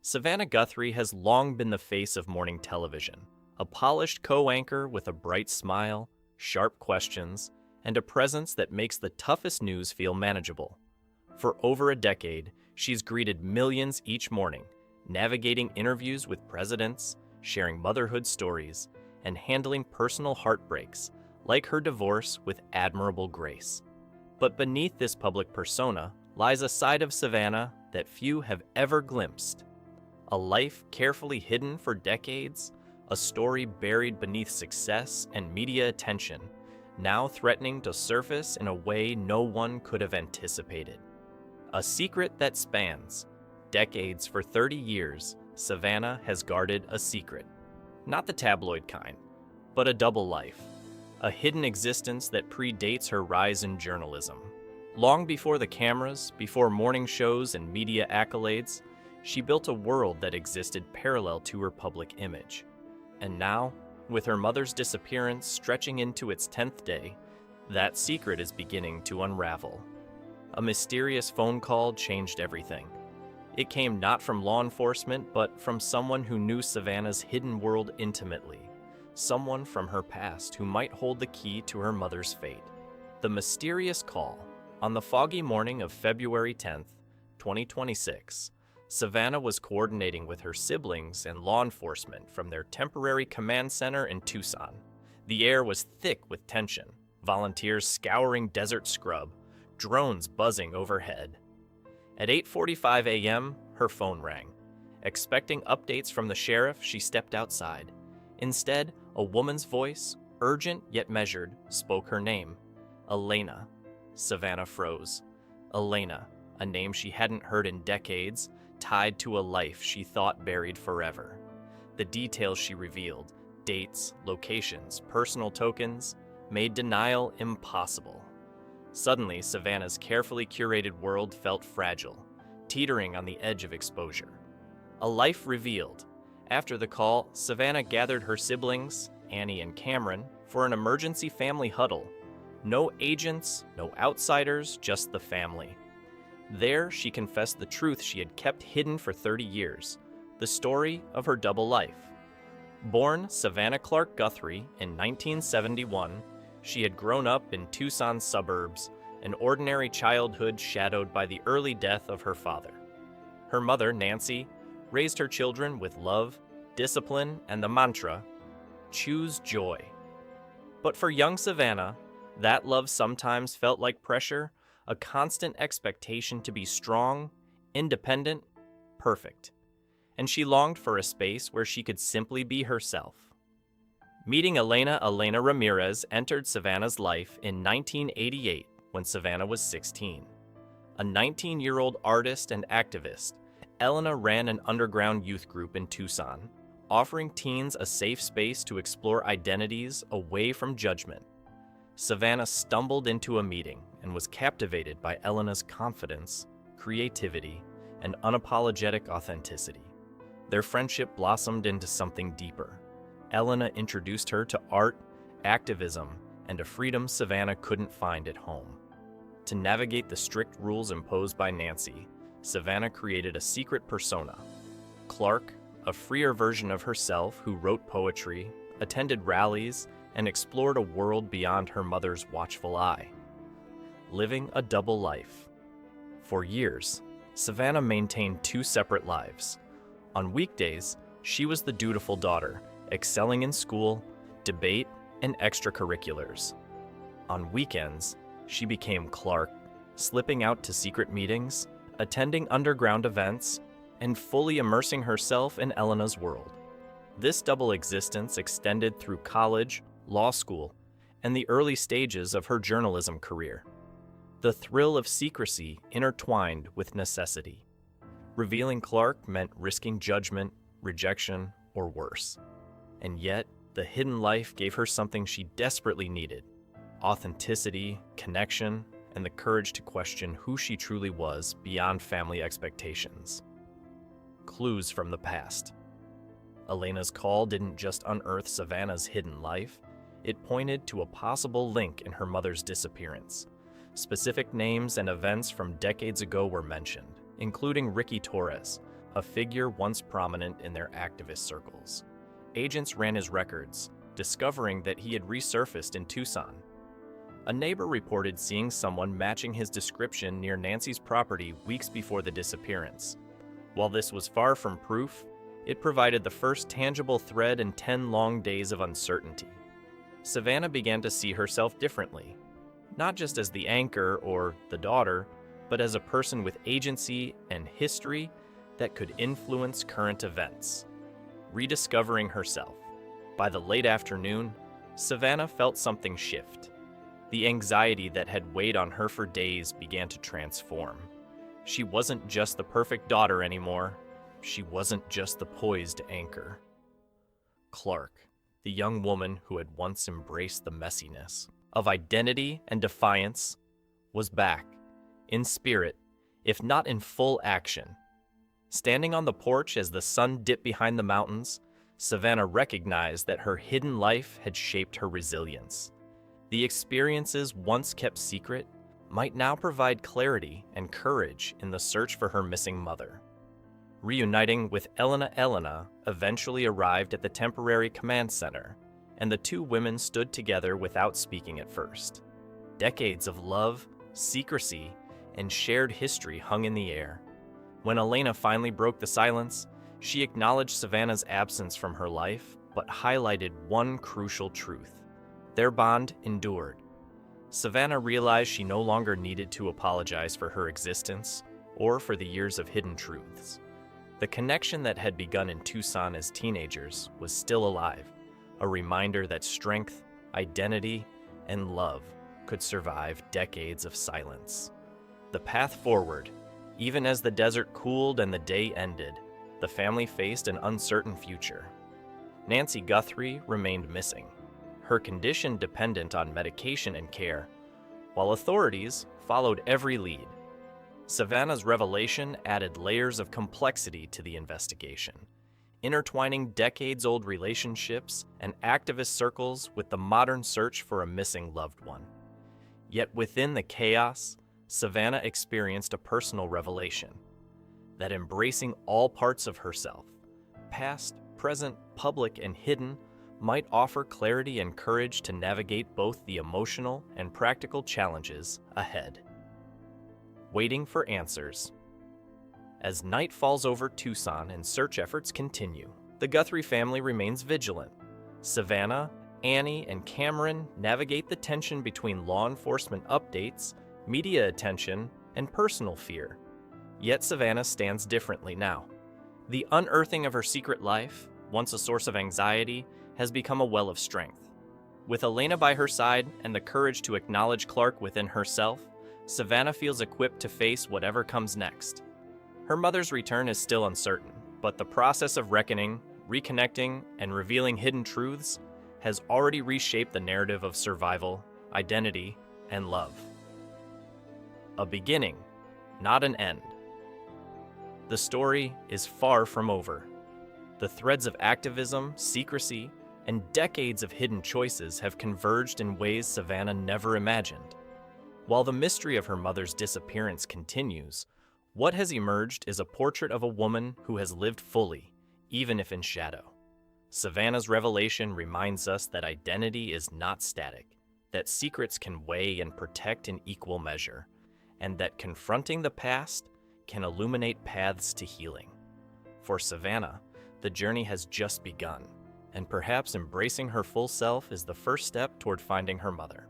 Savannah Guthrie has long been the face of morning television, a polished co-anchor with a bright smile, sharp questions, and a presence that makes the toughest news feel manageable. For over a decade, she's greeted millions each morning, navigating interviews with presidents, sharing motherhood stories, and handling personal heartbreaks, like her divorce, with admirable grace. But beneath this public persona lies a side of Savannah that few have ever glimpsed. A life carefully hidden for decades, a story buried beneath success and media attention, now threatening to surface in a way no one could have anticipated. A secret that spans decades. For 30 years, Savannah has guarded a secret. Not the tabloid kind, but a double life. A hidden existence that predates her rise in journalism. Long before the cameras, before morning shows and media accolades, she built a world that existed parallel to her public image. And now, with her mother's disappearance stretching into its 10th day, that secret is beginning to unravel. A mysterious phone call changed everything. It came not from law enforcement, but from someone who knew Savannah's hidden world intimately. Someone from her past who might hold the key to her mother's fate. The mysterious call. On the foggy morning of February 10th, 2026, Savannah was coordinating with her siblings and law enforcement from their temporary command center in Tucson. The air was thick with tension, volunteers scouring desert scrub, drones buzzing overhead. At 8:45 a.m., her phone rang. Expecting updates from the sheriff, she stepped outside. Instead, a woman's voice, urgent yet measured, spoke her name. Elena. Savannah froze. Elena, a name she hadn't heard in decades, tied to a life she thought buried forever. The details she revealed, dates, locations, personal tokens, made denial impossible. Suddenly, Savannah's carefully curated world felt fragile, teetering on the edge of exposure. A life revealed. After the call, Savannah gathered her siblings, Annie and Cameron, for an emergency family huddle. No agents, no outsiders, just the family. There, she confessed the truth she had kept hidden for 30 years, the story of her double life. Born Savannah Clark Guthrie in 1971, she had grown up in Tucson's suburbs, an ordinary childhood shadowed by the early death of her father. Her mother, Nancy, raised her children with love, discipline, and the mantra, "Choose joy." But for young Savannah, that love sometimes felt like pressure, a constant expectation to be strong, independent, perfect. And she longed for a space where she could simply be herself. Meeting Elena Ramirez entered Savannah's life in 1988 when Savannah was 16. A 19-year-old artist and activist, Elena ran an underground youth group in Tucson, offering teens a safe space to explore identities away from judgment. Savannah stumbled into a meeting and was captivated by Elena's confidence, creativity, and unapologetic authenticity. Their friendship blossomed into something deeper. Elena introduced her to art, activism, and a freedom Savannah couldn't find at home. To navigate the strict rules imposed by Nancy, Savannah created a secret persona. Clark, a freer version of herself who wrote poetry, attended rallies, and explored a world beyond her mother's watchful eye. Living a double life. For years, Savannah maintained two separate lives. On weekdays, she was the dutiful daughter, excelling in school, debate, and extracurriculars. On weekends, she became Clark, slipping out to secret meetings, attending underground events, and fully immersing herself in Elena's world. This double existence extended through college, law school, and the early stages of her journalism career. The thrill of secrecy intertwined with necessity. Revealing Clark meant risking judgment, rejection, or worse. And yet, the hidden life gave her something she desperately needed: authenticity, connection, and the courage to question who she truly was beyond family expectations. Clues from the past. Elena's call didn't just unearth Savannah's hidden life, it pointed to a possible link in her mother's disappearance. Specific names and events from decades ago were mentioned, including Ricky Torres, a figure once prominent in their activist circles. Agents ran his records, discovering that he had resurfaced in Tucson. A neighbor reported seeing someone matching his description near Nancy's property weeks before the disappearance. While this was far from proof, it provided the first tangible thread in 10 long days of uncertainty. Savannah began to see herself differently, not just as the anchor or the daughter, but as a person with agency and history that could influence current events. Rediscovering herself. By the late afternoon, Savannah felt something shift. The anxiety that had weighed on her for days began to transform. She wasn't just the perfect daughter anymore. She wasn't just the poised anchor. Clark, the young woman who had once embraced the messiness of identity and defiance, was back, in spirit, if not in full action. Standing on the porch as the sun dipped behind the mountains, Savannah recognized that her hidden life had shaped her resilience. The experiences once kept secret might now provide clarity and courage in the search for her missing mother. Reuniting with Elena eventually arrived at the temporary command center, and the two women stood together without speaking at first. Decades of love, secrecy, and shared history hung in the air. When Elena finally broke the silence, she acknowledged Savannah's absence from her life, but highlighted one crucial truth. Their bond endured. Savannah realized she no longer needed to apologize for her existence or for the years of hidden truths. The connection that had begun in Tucson as teenagers was still alive, a reminder that strength, identity, and love could survive decades of silence. The path forward, even as the desert cooled and the day ended, the family faced an uncertain future. Nancy Guthrie remained missing, her condition dependent on medication and care, while authorities followed every lead. Savannah's revelation added layers of complexity to the investigation, intertwining decades-old relationships and activist circles with the modern search for a missing loved one. Yet within the chaos, Savannah experienced a personal revelation that embracing all parts of herself, past, present, public, and hidden, might offer clarity and courage to navigate both the emotional and practical challenges ahead. Waiting for answers. As night falls over Tucson and search efforts continue, the Guthrie family remains vigilant. Savannah, Annie, and Cameron navigate the tension between law enforcement updates, media attention, and personal fear. Yet Savannah stands differently now. The unearthing of her secret life, once a source of anxiety, has become a well of strength. With Elena by her side and the courage to acknowledge Clark within herself, Savannah feels equipped to face whatever comes next. Her mother's return is still uncertain, but the process of reckoning, reconnecting, and revealing hidden truths has already reshaped the narrative of survival, identity, and love. A beginning, not an end. The story is far from over. The threads of activism, secrecy, and decades of hidden choices have converged in ways Savannah never imagined. While the mystery of her mother's disappearance continues, what has emerged is a portrait of a woman who has lived fully, even if in shadow. Savannah's revelation reminds us that identity is not static, that secrets can weigh and protect in equal measure, and that confronting the past can illuminate paths to healing. For Savannah, the journey has just begun, and perhaps embracing her full self is the first step toward finding her mother.